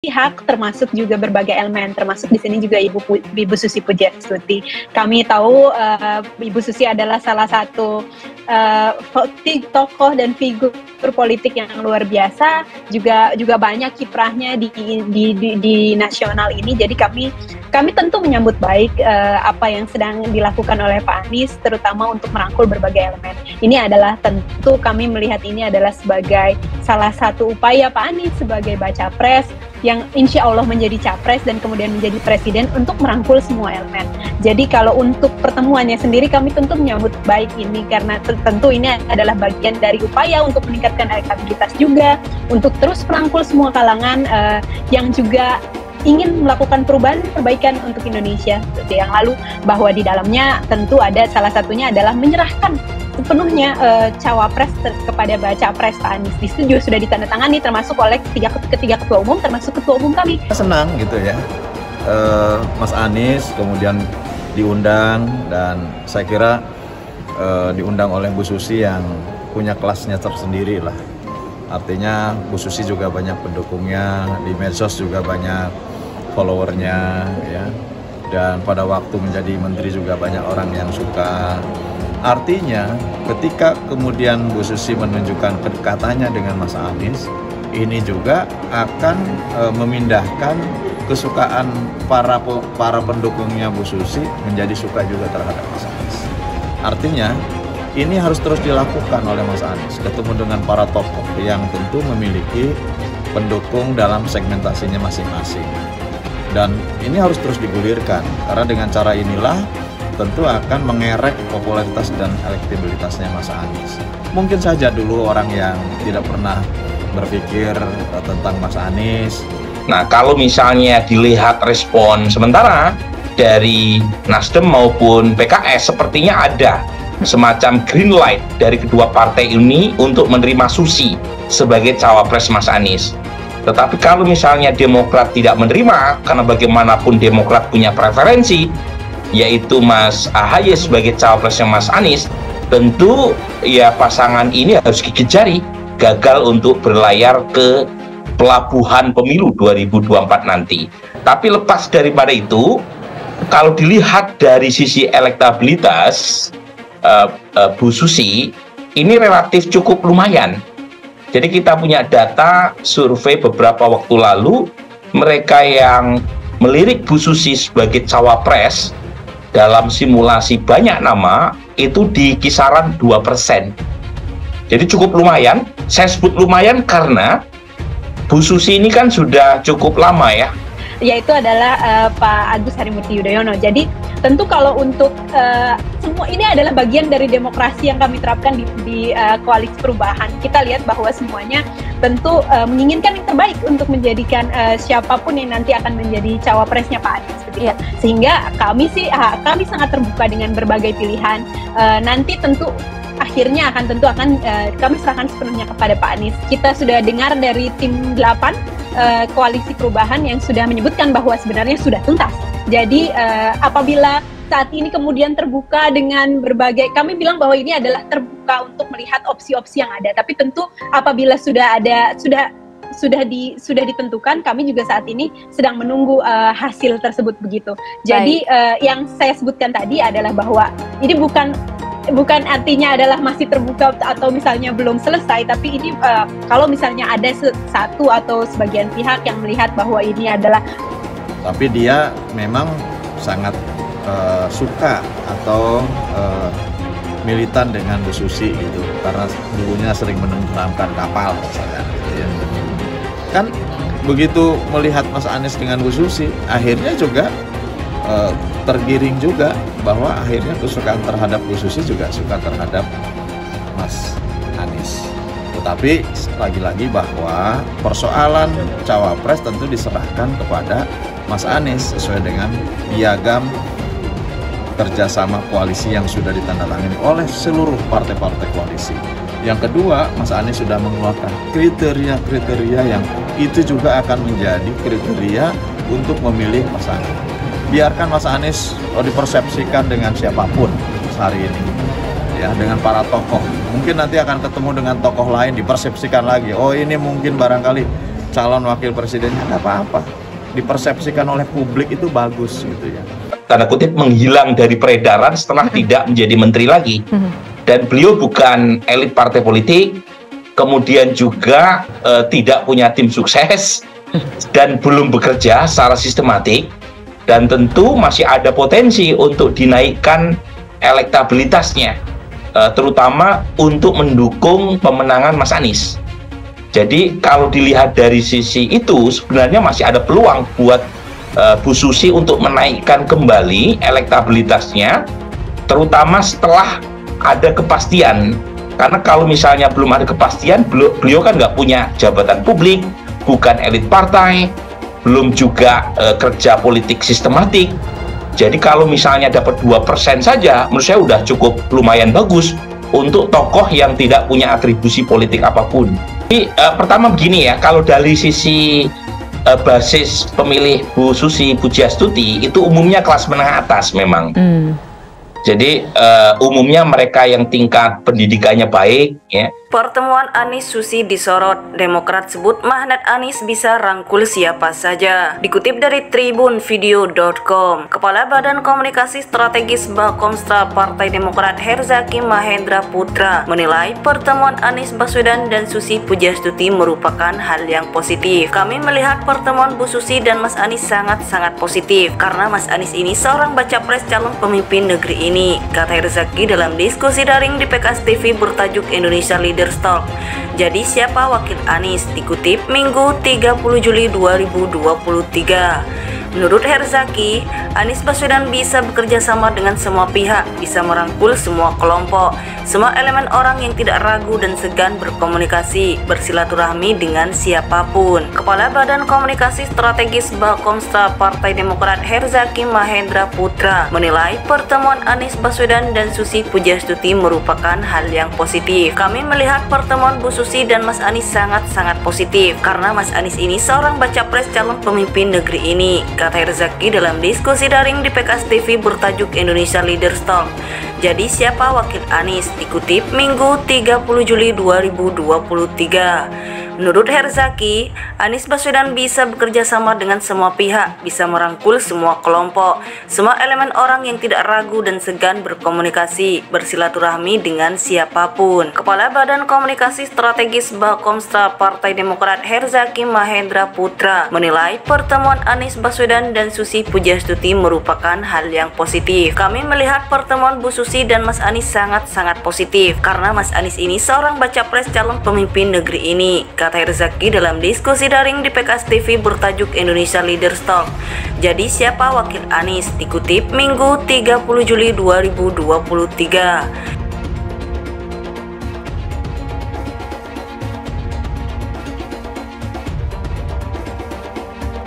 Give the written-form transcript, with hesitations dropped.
pihak, termasuk juga berbagai elemen, termasuk di sini juga Ibu Susi Pujiastuti. Kami tahu Ibu Susi adalah salah satu tokoh dan figur politik yang luar biasa, juga banyak kiprahnya di nasional ini. Jadi kami tentu menyambut baik apa yang sedang dilakukan oleh Pak Anies, terutama untuk merangkul berbagai elemen. Ini adalah tentu kami melihat ini adalah sebagai salah satu upaya Pak Anies sebagai baca pres yang insya Allah menjadi capres dan kemudian menjadi presiden untuk merangkul semua elemen. Jadi kalau untuk pertemuannya sendiri kami tentu menyambut baik ini karena tentu ini adalah bagian dari upaya untuk meningkatkan elektabilitas juga, untuk terus merangkul semua kalangan yang juga ingin melakukan perbaikan untuk Indonesia seperti yang lalu, bahwa di dalamnya tentu ada salah satunya adalah menyerahkan sepenuhnya cawapres kepada baca pres Pak Anies. Disetujui, sudah ditandatangani termasuk oleh ketiga ketua umum, termasuk ketua umum kami. Senang gitu ya, Mas Anies kemudian diundang, dan saya kira diundang oleh Bu Susi yang punya kelasnya tersendiri lah. Artinya Bu Susi juga banyak pendukungnya, di medsos juga banyak followernya ya, dan pada waktu menjadi menteri juga banyak orang yang suka. Artinya ketika kemudian Bu Susi menunjukkan kedekatannya dengan Mas Anies, ini juga akan memindahkan kesukaan para pendukungnya Bu Susi menjadi suka juga terhadap Mas Anies. Artinya ini harus terus dilakukan oleh Mas Anies, ketemu dengan para tokoh yang tentu memiliki pendukung dalam segmentasinya masing-masing. Dan ini harus terus digulirkan, karena dengan cara inilah tentu akan mengerek popularitas dan elektabilitasnya Mas Anies. Mungkin saja dulu orang yang tidak pernah berpikir tentang Mas Anies. Nah, kalau misalnya dilihat respon sementara dari Nasdem maupun PKS, sepertinya ada semacam green light dari kedua partai ini untuk menerima Susi sebagai cawapres Mas Anies. Tetapi kalau misalnya Demokrat tidak menerima, karena bagaimanapun Demokrat punya preferensi, yaitu Mas AHY sebagai cawapresnya Mas Anies, tentu ya pasangan ini harus gigit jari, gagal untuk berlayar ke pelabuhan pemilu 2024 nanti. Tapi lepas daripada itu, kalau dilihat dari sisi elektabilitas, Bu Susi ini relatif cukup lumayan. Jadi kita punya data survei beberapa waktu lalu, mereka yang melirik Bu Susi sebagai cawapres dalam simulasi banyak nama itu di kisaran 2%. Jadi cukup lumayan. Saya sebut lumayan karena Bu Susi ini kan sudah cukup lama ya, yaitu adalah Pak Agus Harimurti Yudhoyono. Jadi tentu kalau untuk semua ini adalah bagian dari demokrasi yang kami terapkan di koalisi perubahan. Kita lihat bahwa semuanya tentu menginginkan yang terbaik untuk menjadikan siapapun yang nanti akan menjadi cawapresnya Pak Anies. Ya. Sehingga kami sangat terbuka dengan berbagai pilihan. Nanti tentu akhirnya akan kami serahkan sepenuhnya kepada Pak Anies. Kita sudah dengar dari tim 8 koalisi perubahan yang sudah menyebutkan bahwa sebenarnya sudah tuntas. Jadi apabila saat ini kemudian terbuka dengan berbagai, kami bilang bahwa ini adalah terbuka untuk melihat opsi-opsi yang ada. Tapi tentu apabila sudah ditentukan, kami juga saat ini sedang menunggu hasil tersebut begitu. Jadi yang saya sebutkan tadi adalah bahwa ini bukan artinya adalah masih terbuka atau misalnya belum selesai, tapi ini kalau misalnya ada satu atau sebagian pihak yang melihat bahwa ini adalah, tapi dia memang sangat suka atau militan dengan Bu Susi gitu, karena dulunya sering menenggelamkan kapal misalnya gitu ya. Kan begitu melihat Mas Anies dengan Bu Susi, akhirnya juga tergiring juga bahwa akhirnya kesukaan terhadap Bu Susi juga suka terhadap Mas Anies. Tetapi lagi-lagi bahwa persoalan cawapres tentu diserahkan kepada Mas Anies sesuai dengan piagam kerjasama koalisi yang sudah ditandatangani oleh seluruh partai-partai koalisi. Yang kedua, Mas Anies sudah mengeluarkan kriteria-kriteria yang itu juga akan menjadi kriteria untuk memilih pasangan. Biarkan Mas Anies dipersepsikan dengan siapapun hari ini, ya, dengan para tokoh. Mungkin nanti akan ketemu dengan tokoh lain, dipersepsikan lagi. Oh, ini mungkin barangkali calon wakil presidennya, nggak apa-apa. Dipersepsikan oleh publik itu bagus gitu ya. Tanda kutip menghilang dari peredaran setelah tidak menjadi menteri lagi. Dan beliau bukan elit partai politik, kemudian juga tidak punya tim sukses, dan belum bekerja secara sistematik, dan tentu masih ada potensi untuk dinaikkan elektabilitasnya, terutama untuk mendukung pemenangan Mas Anies. Jadi kalau dilihat dari sisi itu, sebenarnya masih ada peluang buat Bu Susi untuk menaikkan kembali elektabilitasnya, terutama setelah ada kepastian. Karena kalau misalnya belum ada kepastian, beliau kan nggak punya jabatan publik, bukan elit partai, belum juga kerja politik sistematik. Jadi kalau misalnya dapat 2% saja, menurut saya udah cukup lumayan bagus untuk tokoh yang tidak punya atribusi politik apapun. Jadi pertama begini ya, kalau dari sisi basis pemilih Bu Susi Pujiastuti itu umumnya kelas menengah atas memang. Jadi umumnya mereka yang tingkat pendidikannya baik ya. Pertemuan Anies Susi disorot, Demokrat sebut magnet Anies bisa rangkul siapa saja. Dikutip dari tribunvideo.com, Kepala Badan Komunikasi Strategis Bakomstra Partai Demokrat Herzaki Mahendra Putra menilai pertemuan Anies Baswedan dan Susi Pujiastuti merupakan hal yang positif. Kami melihat pertemuan Bu Susi dan Mas Anies sangat-sangat positif karena Mas Anies ini seorang baca pres calon pemimpin negeri ini, kata Herzaki dalam diskusi daring di PKS TV bertajuk Indonesia Leaders Talk. Jadi siapa wakil Anies? Dikutip Minggu 30 Juli 2023. Menurut Herzaki, Anies Baswedan bisa bekerja sama dengan semua pihak, bisa merangkul semua kelompok, semua elemen orang yang tidak ragu dan segan berkomunikasi, bersilaturahmi dengan siapapun. Kepala Badan Komunikasi Strategis Bakomstra Partai Demokrat Herzaki Mahendra Putra menilai pertemuan Anies Baswedan dan Susi Pujiastuti merupakan hal yang positif. Kami melihat pertemuan Bu Susi dan Mas Anies sangat-sangat positif karena Mas Anies ini seorang baca pres calon pemimpin negeri ini, kata Herzaki dalam diskusi daring di PKS TV bertajuk Indonesia Leaders Talk. Jadi siapa wakil Anies? Dikutip Minggu 30 Juli 2023. Menurut Herzaki, Anies Baswedan bisa bekerja sama dengan semua pihak, bisa merangkul semua kelompok, semua elemen orang yang tidak ragu dan segan berkomunikasi, bersilaturahmi dengan siapapun. Kepala Badan Komunikasi Strategis Bakomstra Partai Demokrat Herzaki Mahendra Putra menilai pertemuan Anies Baswedan dan Susi Pujiastuti merupakan hal yang positif. Kami melihat pertemuan Bu Susi dan Mas Anies sangat-sangat positif karena Mas Anies ini seorang baca pres calon pemimpin negeri ini, kata Herzaki dalam diskusi daring di PKS TV bertajuk Indonesia Leaders Talk. Jadi siapa wakil Anies? Dikutip Minggu 30 Juli 2023.